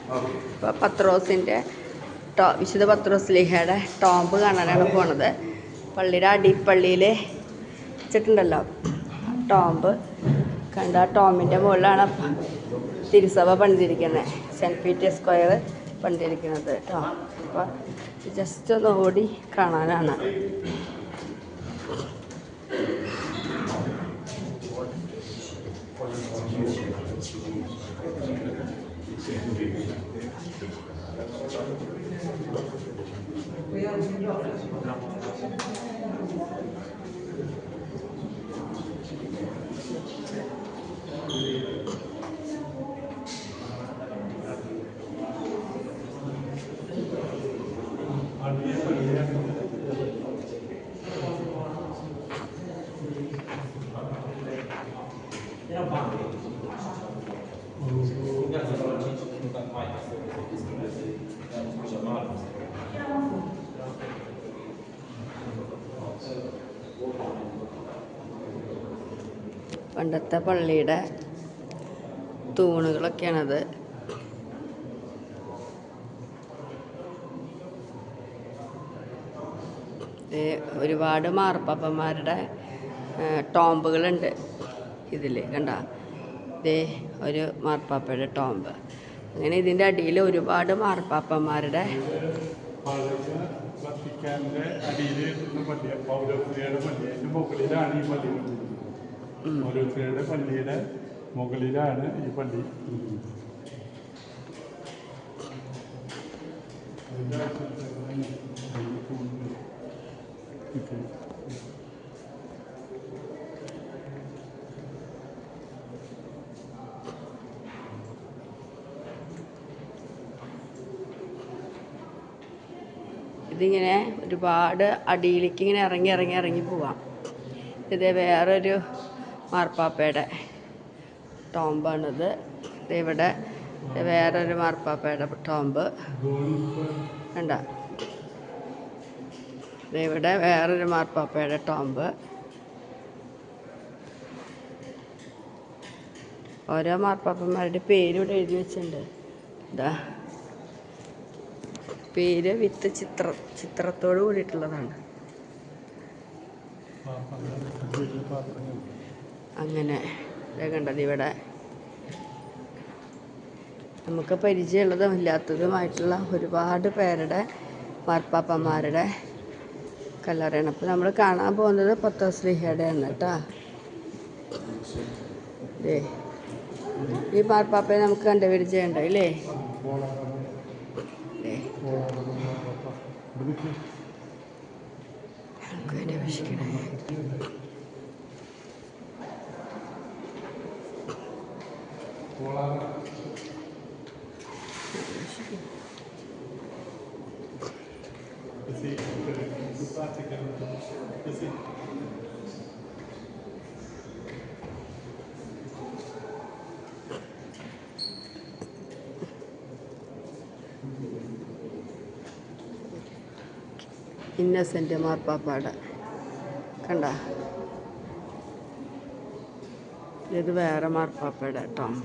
ഇപ്പോൾ പത്രോസിൻ്റെ വിശുദ്ധ പത്രോസ് ലീഹയുടെ ടോംബ് കാണാനാണ് പോണത്. പള്ളിയുടെ അടിപ്പള്ളിയിൽ വെച്ചിട്ടുണ്ടല്ലോ ടോംബ്. കണ്ട ടോമിൻ്റെ മുകളിലാണ് തിരുസഭ പണിതിരിക്കുന്നത്. സെൻറ്റ് പീറ്റേഴ്സ് സ്ക്വയർ പണിതിരിക്കുന്നത് കേട്ടോ. അപ്പോൾ ജസ്റ്റ് ഒന്ന് ഓടി കാണാനാണ്. പണ്ടത്തെ പള്ളിയുടെ തൂണുകളൊക്കെയാണത്. ഒരുപാട് മാർപ്പാപ്പന്മാരുടെ ടോംബുകളുണ്ട് ഇതിൽ. കണ്ട ഒരു മാർപ്പാപ്പയുടെ ടോംബ്. അങ്ങനെ ഇതിൻ്റെ അടിയിൽ ഒരുപാട് മാർപ്പാപ്പന്മാരുടെ പള്ളിയുടെ മുകളിലാണ് ഈ പള്ളി. ഇതിങ്ങനെ ഒരുപാട് അടിയിലേക്ക് ഇങ്ങനെ ഇറങ്ങി പോവാം. ഇത് വേറൊരു മാർപ്പാപ്പയുടെ ടോംബാണിത്. ഇവിടെ വേറൊരു മാർപ്പാപ്പയുടെ ടോംബ് കണ്ട. ഇവിടെ വേറൊരു മാർപ്പാപ്പയുടെ ടോംബ്. ഓരോ മാർപ്പാപ്പന്മാരുടെ പേര് ഇവിടെ എഴുതി വെച്ചിട്ടുണ്ട്. ഇതാ പേര് വിത്ത് ചിത്രത്തോട് കൂടിയിട്ടുള്ളതാണ്. അങ്ങനെ കണ്ടത് ഇവിടെ നമുക്ക് പരിചയമുള്ളതും ഇല്ലാത്തതുമായിട്ടുള്ള ഒരുപാട് പേരുടെ മാർപ്പാപ്പന്മാരുടെ കല്ലറയാണ്. അപ്പോൾ നമ്മൾ കാണാൻ പോകുന്നത് പത്രോസ് ലീഹയുടെയാണ് കേട്ടോ. ഈ മാർപ്പാപ്പയെ നമുക്ക് കണ്ട പരിചയമുണ്ടോ ഇല്ലേ? നമുക്ക് അതിനെ അപേക്ഷിക്കണേ. ഇന്നസെൻ്റ് മാർപ്പാപ്പയുടെ കണ്ട. ഇത് വേറെ മാർപ്പാപ്പയുടെ ടോംബ്.